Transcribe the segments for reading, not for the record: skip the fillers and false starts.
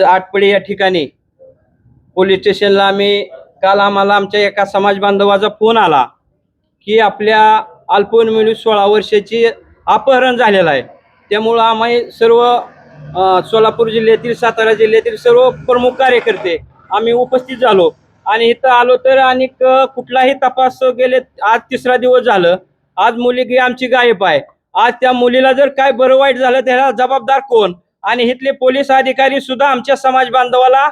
आटपडी या ठिकाणी पोलीस स्टेशनला काल आम्हाला आमच्या एका समाज बांधवाचा फोन आला की आपल्या अल्पवयीन मुली 16 वर्षाची अपहरण झालेलं आहे। त्यामुळं आम्ही सर्व सोलापूर जिल्ह्यातील, सातारा जिल्ह्यातील सर्व प्रमुख कार्यकर्ते आम्ही उपस्थित झालो आणि इथं आलो तर आणि कुठलाही तपास गेले आज 3रा दिवस झालं। आज मुलगी आमची गायब आहे। आज त्या मुलीला जर काय बरं वाईट झालं त्याला जबाबदार कोण? आणि इथले पोलीस अधिकारी सुद्धा आमच्या समाज बांधवाला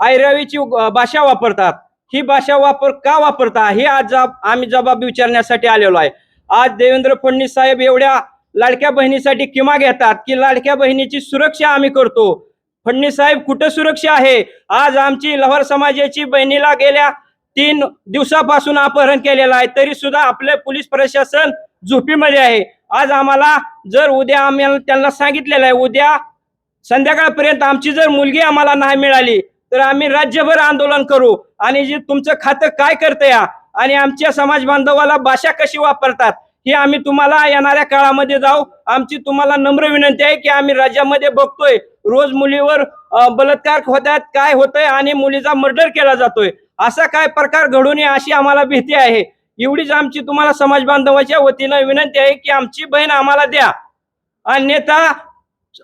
ऐरावीची भाषा वापरतात। ही भाषा का वापरता हे आज आम्ही जबाब विचारण्यासाठी आलेलो आहे। आज देवेंद्र फडणवीस साहेब एवढ्या लाडक्या बहिणीसाठी किमा घेतात की लाडक्या बहिणीची सुरक्षा आम्ही करतो। फडणवीस साहेब कुठं सुरक्षा आहे? आज आमची लवार समाजाची बहिणीला गेल्या 3 दिवसापासून अपहरण केलेलं आहे, तरी सुद्धा आपले पोलीस प्रशासन झोपीमध्ये आहे। आज आम्हाला जर उद्या आम्ही त्यांना सांगितलेलं आहे उद्या संध्याकाळपर्यंत आमची जर मुलगी आम्हाला नाही मिळाली तर आम्ही राज्यभर आंदोलन करू आणि जे तुमचं खातं काय करतंय आणि आमच्या समाज बांधवाला भाषा कशी वापरतात हे आम्ही तुम्हाला येणाऱ्या काळामध्ये जाऊ। आमची तुम्हाला नम्र विनंती आहे की आम्ही राज्यामध्ये बघतोय रोज मुलीवर बलात्कार होतात, काय होतंय आणि मुलीचा मर्डर केला जातोय। असा काय प्रकार घडू नये अशी आम्हाला भीती आहे। एवढीच आमची तुम्हाला समाज बांधवाच्या वतीनं विनंती आहे की आमची बहीण आम्हाला द्या, अन्यथा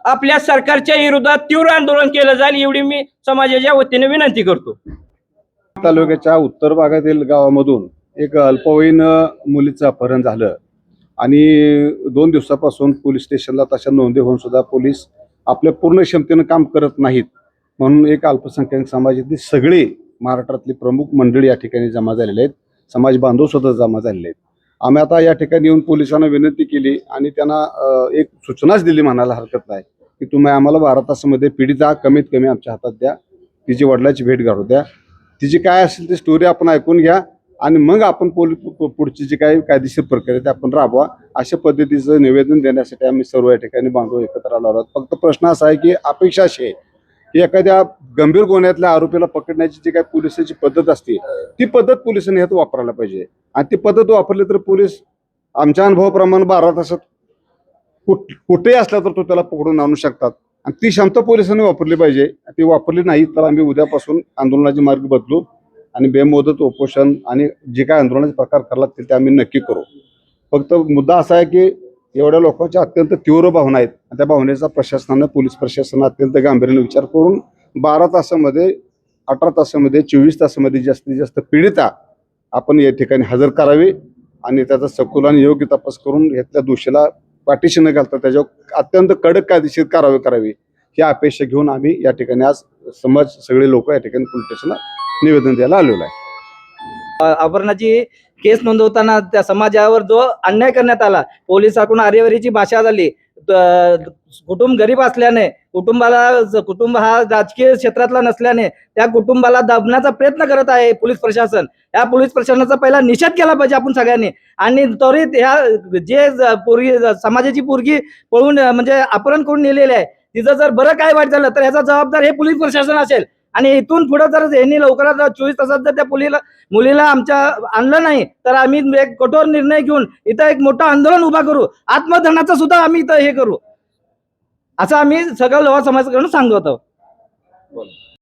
आपल्या सरकारच्या विरोधात तीव्र आंदोलन केलं जाईल एवढी मी समाजाच्या वतीने विनंती करतो। तालुक्याच्या उत्तर भागातील गावामधून एक अल्पवयीन मुलीचं अपहरण झालं आणि 2 दिवसापासून पोलीस स्टेशनला तशा नोंदी होऊन सुद्धा पोलीस आपल्या पूर्ण क्षमतेनं काम करत नाहीत। म्हणून एक अल्पसंख्याक समाजातील सगळे महाराष्ट्रातली प्रमुख मंडळी या ठिकाणी जमा झालेले आहेत, समाज बांधव सुद्धा जमा झालेले आहेत। आम्ही आता या ठिकाणी येऊन पोलिसांना विनंती केली आणि त्यांना एक सूचनाच दिली म्हणायला हरकत नाही की तुम्ही आम्हाला 12 तासामध्ये पीडिता कमीत कमी आमच्या हातात द्या, तिची वडिलांची भेट घालू द्या, तिची काय असेल ती स्टोरी आपण ऐकून घ्या आणि मग आपण पुढची जी काही कायदेशीर प्रक्रिया ते आपण राबवा। अशा पद्धतीचं निवेदन देण्यासाठी आम्ही सर्व या ठिकाणी बांधव एकत्र आलो आहोत। फक्त प्रश्न असा आहे की अपेक्षा अशी आहे की एखाद्या गंभीर गुन्ह्यातल्या आरोपीला पकडण्याची जी काही पोलिसांची पद्धत असते ती पद्धत पोलिसांनी ह्यात वापरायला पाहिजे आणि ती पद्धत वापरली तर पोलीस आमच्या अनुभवाप्रमाणे 12 तासात कुठेही असला तर तो त्याला पकडून आणू शकतात आणि ती क्षमता पोलिसांनी वापरली पाहिजे। ती वापरली नाही तर आम्ही उद्यापासून आंदोलनाचे मार्ग बदलू आणि बेमुदत उपोषण आणि जे काय आंदोलनाचे प्रकार करला ते आम्ही नक्की करू। फक्त मुद्दा असा आहे की एवढ्या लोकांच्या अत्यंत तीव्र भावना आहेत, त्या भावनेचा प्रशासनानं पोलीस प्रशासनानं अत्यंत गांभीर्याने विचार करून 12 तासामध्ये 18 तासामध्ये 24 तासामध्ये जास्तीत जास्त पीडिता आपण या ठिकाणी हजर करावी आणि त्याचा सखोल आणि योग्य तपास करून घेतल्या दोषीला पाठीशी न घालता त्याच्यावर अत्यंत कडक कायदेशीर कारवाई करावी ही अपेक्षा घेऊन आम्ही या ठिकाणी आज सगळे लोक या ठिकाणी पोलीस स्टेशनला निवेदन द्यायला आलेलो आहे। अपहरणाची केस नोंदवताना त्या समाजावर जो अन्याय करण्यात आला, पोलिसांकडून आरेवरीची भाषा झाली, कुटुंब गरीब असल्याने कुटुंब हा राजकीय क्षेत्रातला नसल्याने त्या कुटुंबाला दाबण्याचा प्रयत्न करत आहे पोलीस प्रशासन। या पोलीस प्रशासनाचा पहिला निषेध केला पाहिजे आपण सगळ्यांनी आणि त्वरित ह्या जे समाजाची पोरगी पळून म्हणजे अपहरण करून नेलेले आहे तिचं जर बरं काय वाईट झालं तर ह्याचा जबाबदार हे पोलीस प्रशासन असेल आणि इथून पुढे जर यांनी लवकरात 24 तासात जर त्या मुलीला आमच्या आणलं नाही तर आम्ही एक कठोर निर्णय घेऊन इथं एक मोठं आंदोलन उभा करू, आत्मदहनाचं सुद्धा आम्ही इथं हे करू असं आम्ही सगळं लोहा समाजाकडून सांगत आहोत।